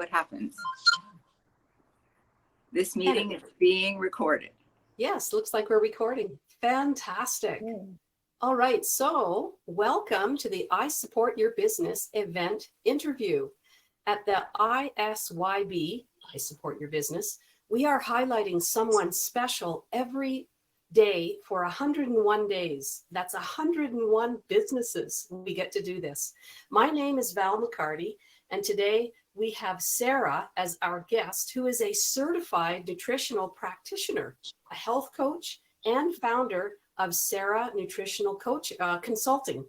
what happens. This meeting is being recorded. Yes, looks like we're recording. Fantastic. Yeah. All right, so welcome to the I Support Your Business event interview. At the ISYB, I Support Your Business, we are highlighting someone special every day for 101 days. That's 101 businesses we get to do this. My name is Val McCarty, and today we have Sara as our guest, who is a certified nutritional practitioner, a health coach, and founder of Sara Nutritional Coach Consulting.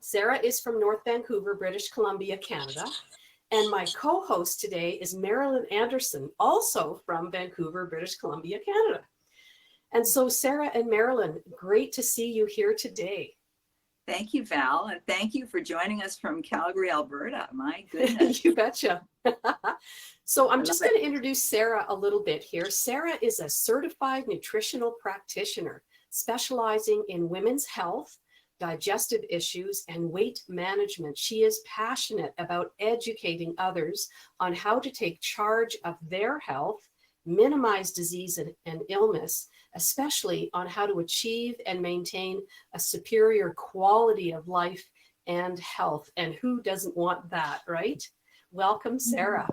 Sara is from North Vancouver, British Columbia, Canada. And my co-host today is Marilyn Anderson, also from Vancouver, British Columbia, Canada. And so Sara and Marilyn, great to see you here today. Thank you, Val, and thank you for joining us from Calgary, Alberta. My goodness. You betcha. So I'm just love going to introduce Sara a little bit here. Sara is a certified nutritional practitioner specializing in women's health, digestive issues, and weight management. She is passionate about educating others on how to take charge of their health, minimize disease and illness, especially on how to achieve and maintain a superior quality of life and health. And who doesn't want that, right? Welcome, Sara.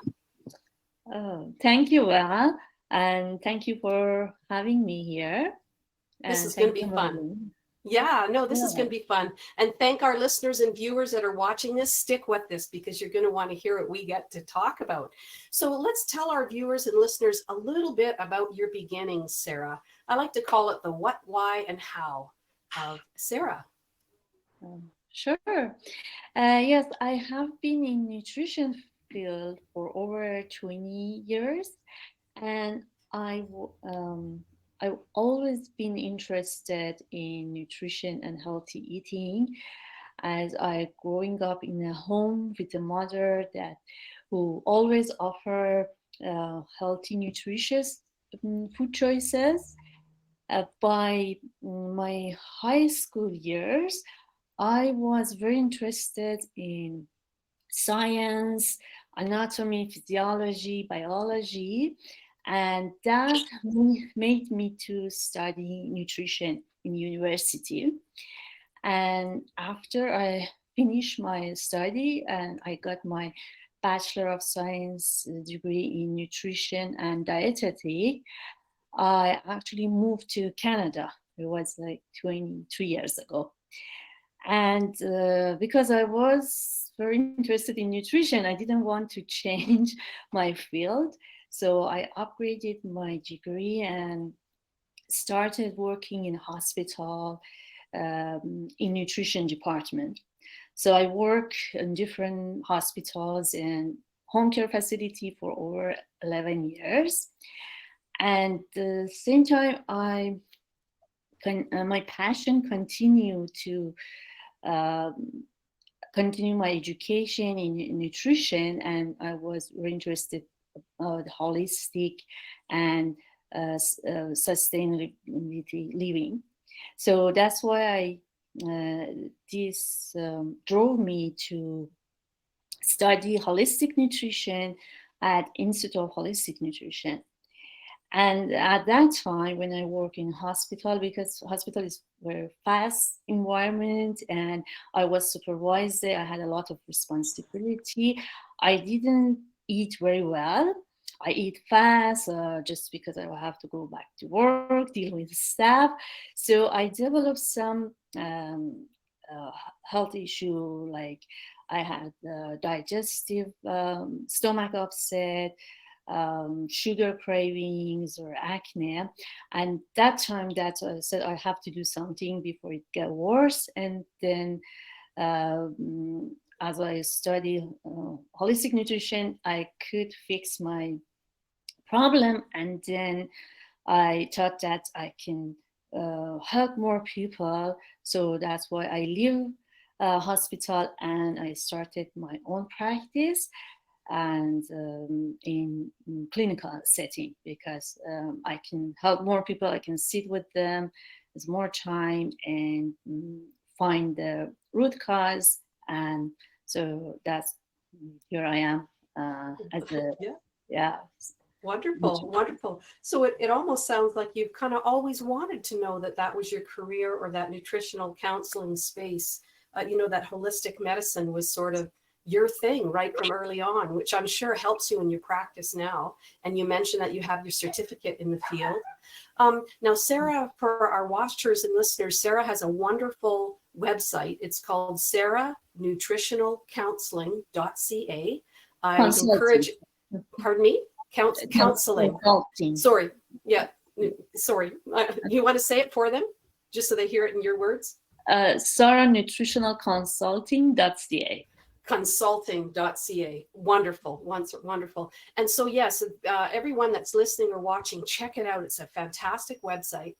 Oh, thank you, Val, and thank you for having me here. This And is going to thank be you, fun. Marilyn. Yeah, no, this is Yeah. going to be fun. And thank our listeners and viewers that are watching this. Stick with this because you're going to want to hear what we get to talk about. So let's tell our viewers and listeners a little bit about your beginnings, Sara. I like to call it the what, why, and how of Sara. Sure. Yes, I have been in nutrition field for over 20 years, and I've always been interested in nutrition and healthy eating, as I growing up in a home with a mother that who always offer healthy, nutritious food choices. By my high school years, I was very interested in science, anatomy, physiology, biology, and that made me to study nutrition in university. And after I finished my study and I got my Bachelor of Science degree in nutrition and dietetic, I actually moved to Canada. It was like 23 years ago. And because I was very interested in nutrition, I didn't want to change my field. So I upgraded my degree and started working in hospital in nutrition department. So I work in different hospitals and home care facility for over 11 years. And at the same time, my passion continued to continue my education in nutrition, and I was very interested in holistic and sustainability living. So that's why this drove me to study holistic nutrition at Institute of Holistic Nutrition. And at that time, when I work in hospital, because hospital is very fast environment, and I was supervisor, I had a lot of responsibility. I didn't eat very well. I eat fast just because I will have to go back to work, deal with staff. So I developed some health issue, like I had digestive stomach upset, sugar cravings or acne. And that time that I said I have to do something before it get worse. And then as I study holistic nutrition, I could fix my problem. And then I thought that I can help more people. So that's why I leave hospital and I started my own practice, and in clinical setting, because I can help more people. I can sit with them. There's more time and find the root cause. And so that's here I am as a Yeah. yeah. Wonderful, wonderful. So it almost sounds like you've kind of always wanted to know that that was your career, or that nutritional counseling space, that holistic medicine was sort of your thing right from early on, which I'm sure helps you in your practice now. And you mentioned that you have your certificate in the field. Now, Sara, for our watchers and listeners, Sara has a wonderful website. It's called saranutritionalcounseling.ca. I encourage, pardon me? Counseling. Sorry. Yeah. Sorry. You want to say it for them, just so they hear it in your words? Saranutritionalconsulting.ca. Consulting.ca. Wonderful. Wonderful. And so, yes, everyone that's listening or watching, check it out. It's a fantastic website.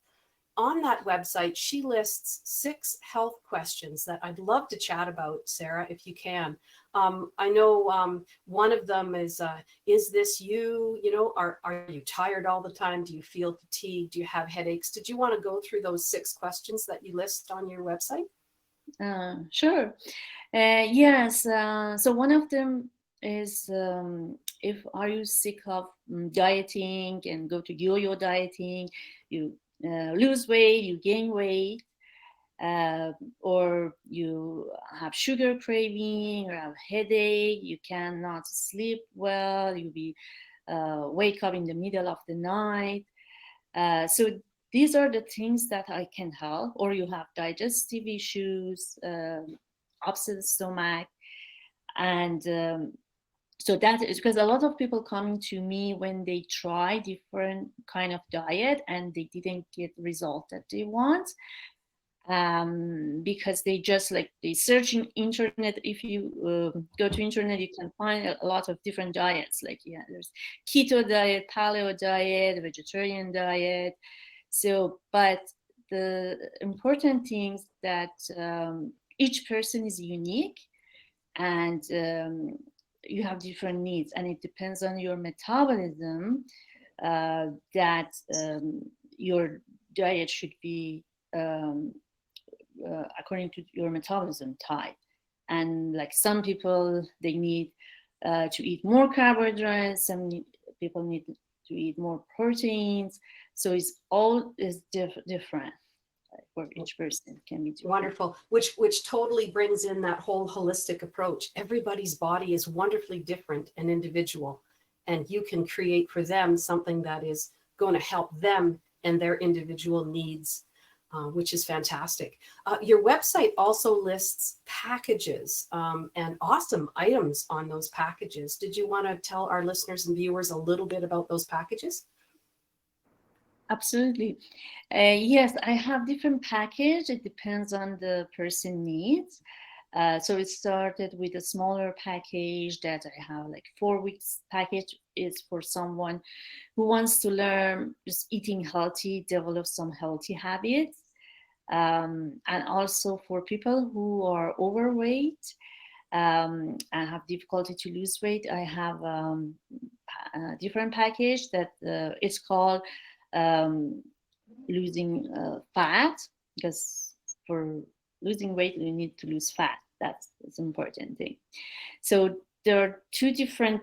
On that website, she lists 6 health questions that I'd love to chat about, Sara, if you can. I know one of them is this you? Are you tired all the time? Do you feel fatigued? Do you have headaches? Did you want to go through those 6 questions that you list on your website? Sure. Yes. So one of them is if are you sick of dieting and go to yo-yo dieting, you lose weight, you gain weight, or you have sugar craving or have headache, you cannot sleep well, you be wake up in the middle of the night. So these are the things that I can help. Or you have digestive issues, upset stomach, and so that is because a lot of people coming to me when they try different kind of diet and they didn't get the result that they want, because they just they search in internet. If you go to internet, you can find a lot of different diets, there's keto diet, paleo diet, vegetarian diet. So but the important things that each person is unique, and you have different needs, and it depends on your metabolism, that your diet should be according to your metabolism type. And some people, they need to eat more carbohydrates, people need to eat more proteins. So it's all is different for each person, can be different. Wonderful, which totally brings in that whole holistic approach. Everybody's body is wonderfully different and individual, and you can create for them something that is going to help them and their individual needs, which is fantastic. Your website also lists packages and awesome items on those packages. Did you want to tell our listeners and viewers a little bit about those packages? Absolutely. Yes, I have different package. It depends on the person needs. So it started with a smaller package that I have 4 weeks package is for someone who wants to learn just eating healthy, develop some healthy habits. And also for people who are overweight and have difficulty to lose weight, I have a different package that it's called losing fat, because for losing weight you need to lose fat. That's an important thing. So there are 2 different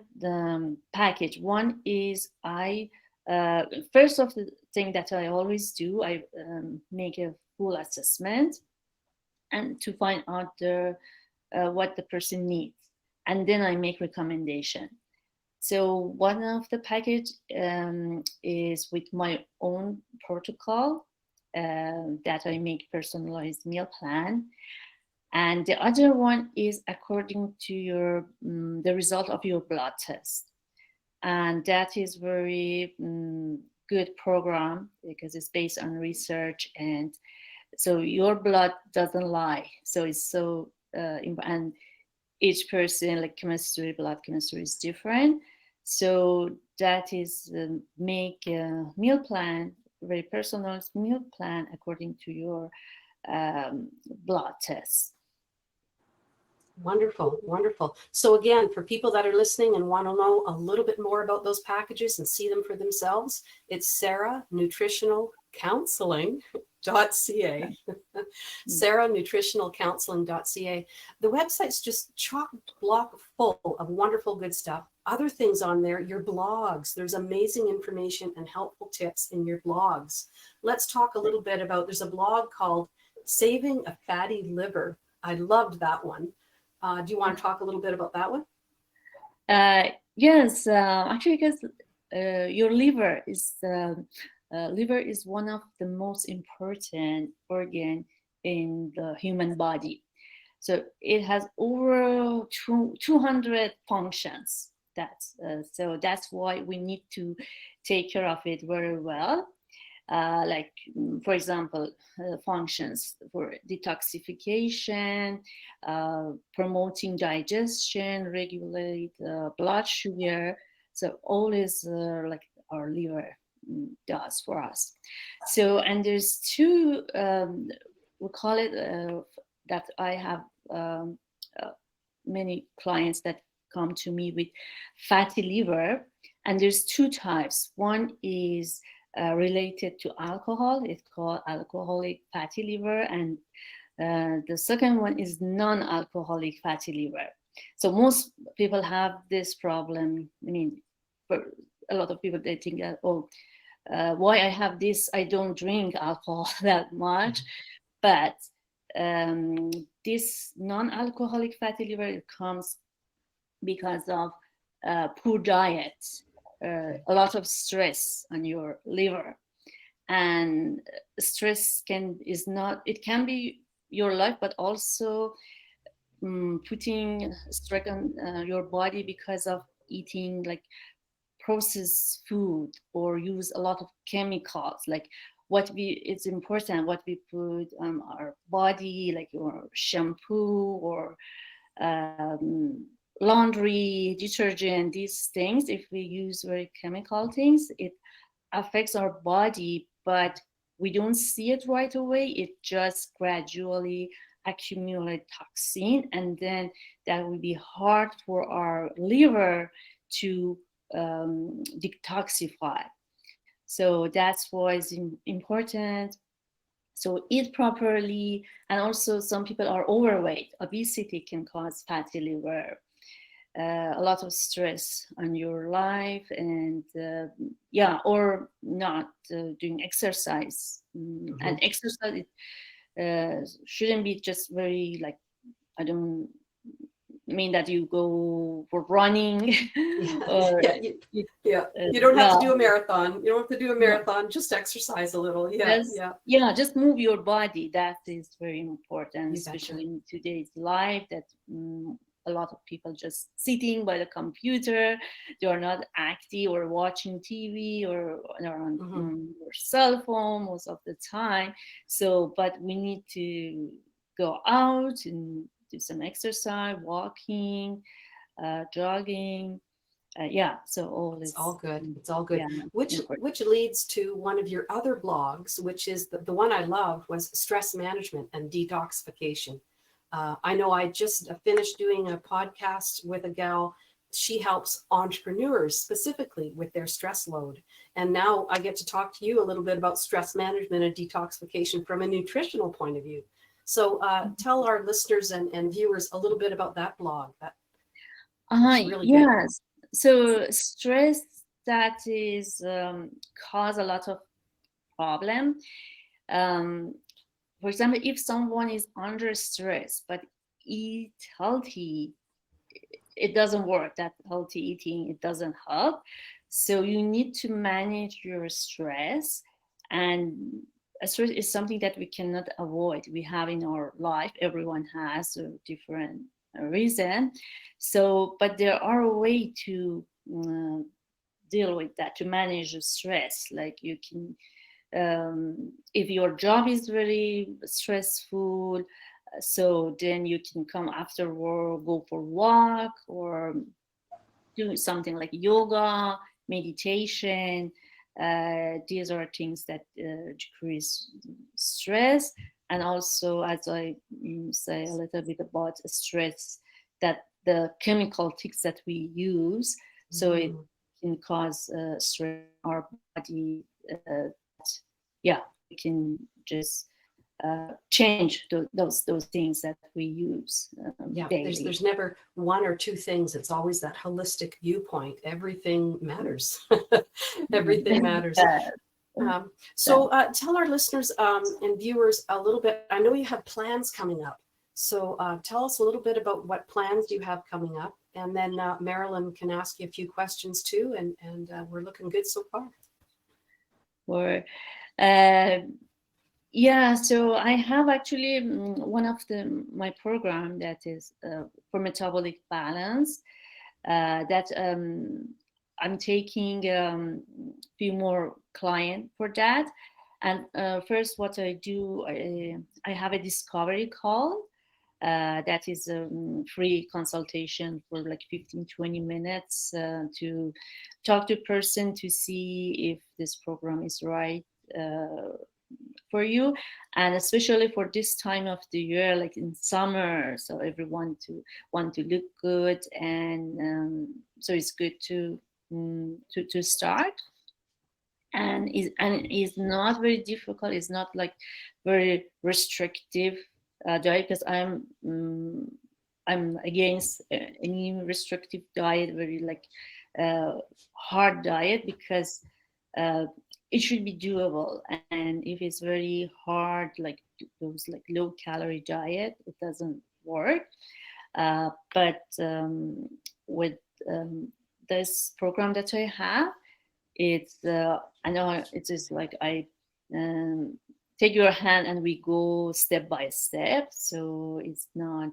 package. One is first of the thing that I always do, I make a full assessment and to find out what the person needs, and then I make recommendation. So one of the package is with my own protocol that I make personalized meal plan. And the other one is according to the result of your blood test. And that is very good program because it's based on research. And so your blood doesn't lie. So it's so, and each person, blood chemistry is different. So that is make a meal plan, very personalized meal plan according to your blood test. Wonderful, wonderful. So again, for people that are listening and want to know a little bit more about those packages and see them for themselves, it's saranutritionalcounseling.ca. saranutritionalcounseling.ca. The website's just chock block full of wonderful good stuff. other things on there, your blogs. There's amazing information and helpful tips in your blogs. Let's talk a little bit about, there's a blog called Saving a Fatty Liver. I loved that one. Do you want to talk a little bit about that one? Yes, actually, because your liver is one of the most important organ in the human body. So it has over 200 functions. So that's why we need to take care of it very well. For example, functions for detoxification, promoting digestion, regulate blood sugar. So all is like our liver does for us. So, and there's two, we call it, that I have many clients that come to me with fatty liver, and there's two types. One is related to alcohol. It's called alcoholic fatty liver, and the second one is non-alcoholic fatty liver. So most people have this problem. I mean, for a lot of people, they think that, why I have this? I don't drink alcohol that much, but this non-alcoholic fatty liver comes because of poor diet, a lot of stress on your liver, and stress can be your life, but also putting stress on your body because of eating like processed food or use a lot of chemicals. Like it's important what we put on our body, like your shampoo or laundry detergent. These things, if we use very chemical things, it affects our body, but we don't see it right away. It just gradually accumulate toxin, and then that will be hard for our liver to detoxify. So that's why it's important. So eat properly, and also some people are overweight. Obesity can cause fatty liver. A lot of stress on your life, and or not doing exercise. And exercise shouldn't be just very like, I don't mean that you go for running. Or, you don't have to do a marathon. You don't have to do a marathon. Just exercise a little. Just move your body. That is very important, especially in today's life, that a lot of people just sitting by the computer. They are not active or watching TV or on your cell phone most of the time. So, but we need to go out and do some exercise, walking, jogging. So all this. It's all good. It's all good. Yeah, which leads to one of your other blogs, which is the one I love, was stress management and detoxification. I know I just finished doing a podcast with a gal. She helps entrepreneurs specifically with their stress load. And now I get to talk to you a little bit about stress management and detoxification from a nutritional point of view. So tell our listeners and viewers a little bit about that blog. That's really good. Yes. So stress that is cause a lot of problem. For example, if someone is under stress but eat healthy, it doesn't work. That healthy eating, it doesn't help. So you need to manage your stress, and stress is something that we cannot avoid. We have in our life. Everyone has a different reason. So, but there are a way to deal with that, to manage the stress. Like you can, if your job is very stressful, so then you can come after work, go for walk, or do something like yoga, meditation. These are things that decrease stress. And also, as I say a little bit about stress, that the chemical things that we use, so it can cause stress in our body. We can just change those things that we use Yeah, daily. there's never one or two things. It's always that holistic viewpoint. Everything matters. Everything matters. So tell our listeners and viewers a little bit. I know you have plans coming up. So tell us a little bit about what plans you have coming up. And then Marilyn can ask you a few questions too. And we're looking good so far. Or yeah, so I have actually one of my program that is for metabolic balance that I'm taking few more client for that. And first what I do, I have a discovery call that is a free consultation for like 15-20 minutes to talk to a person to see if this program is right for you, and especially for this time of the year, like in summer, so everyone to want to look good, and so it's good to start. And it's not very difficult. It's not like very restrictive diet, because I'm against any restrictive diet, very like hard diet, because it should be doable. And if it's very hard, like those like low calorie diet, it doesn't work. But with this program that I have, it's I know it is like I take your hand and we go step by step, so it's not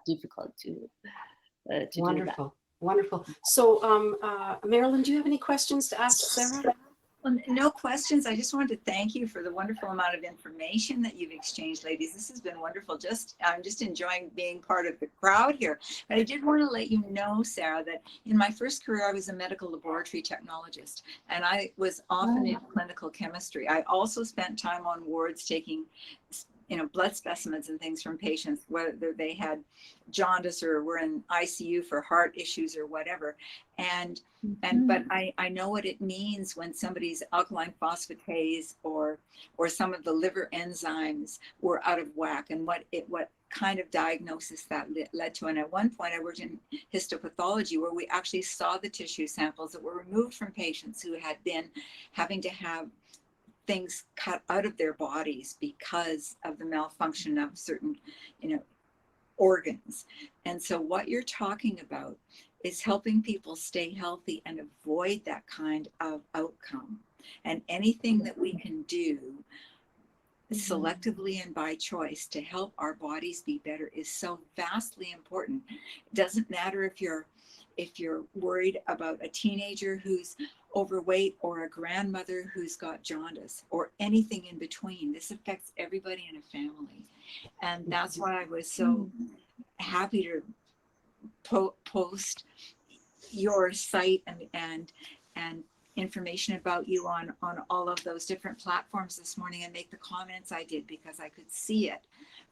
difficult to Wonderful. do that. Wonderful. So Marilyn, do you have any questions to ask Sara? No questions. I just wanted to thank you for the wonderful amount of information that you've exchanged, ladies. This has been wonderful. I'm just enjoying being part of the crowd here. But I did want to let you know, Sara, that in my first career, I was a medical laboratory technologist, and I was often in clinical chemistry. I also spent time on wards taking blood specimens and things from patients, whether they had jaundice or were in ICU for heart issues or whatever. But I know what it means when somebody's alkaline phosphatase or some of the liver enzymes were out of whack, and what kind of diagnosis that led to. And at one point I worked in histopathology, where we actually saw the tissue samples that were removed from patients who had been having to have things cut out of their bodies because of the malfunction of certain, organs. And so what you're talking about is helping people stay healthy and avoid that kind of outcome. And anything that we can do selectively and by choice to help our bodies be better is so vastly important. It doesn't matter if you're worried about a teenager who's overweight or a grandmother who's got jaundice or anything in between. This affects everybody in a family. And that's why I was so happy to post your site and information about you on all of those different platforms this morning, and make the comments I did, because I could see it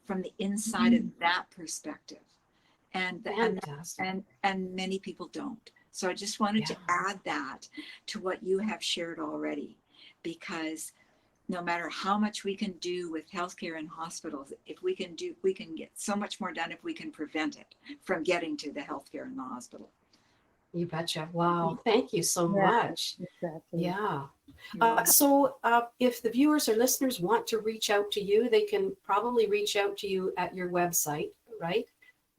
from the inside of that perspective. And many people don't. So I just wanted to add that to what you have shared already, because no matter how much we can do with healthcare and hospitals, we can get so much more done if we can prevent it from getting to the healthcare and the hospital. You betcha. Wow. Thank you so much. Exactly. Yeah. So if the viewers or listeners want to reach out to you, they can probably reach out to you at your website, right?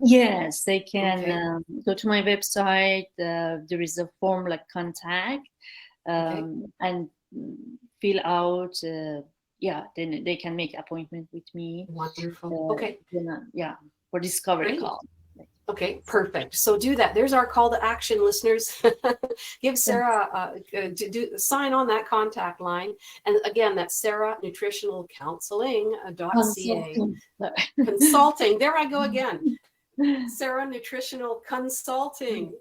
Yes, they can go to my website. There is a form like contact, and fill out. Then they can make appointment with me. Wonderful. For discovery call. Okay, perfect. So do that. There's our call to action, listeners. Give Sara sign on that contact line. And again, that's Sara Nutritional Counseling.ca. Consulting. There I go again. Sara Nutritional Consulting.ca.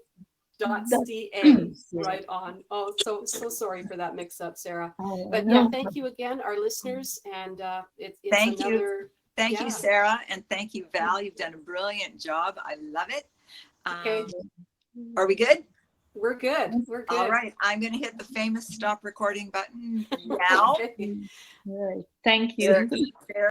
Right on. Oh, so sorry for that mix up, Sara. But yeah, thank you again, our listeners. And it's thank another. You. Thank you, Sara, and thank you, Val. You've done a brilliant job. I love it. Okay. Are we good? We're good. We're good. All right. I'm going to hit the famous stop recording button now. Right. Thank you. Sara,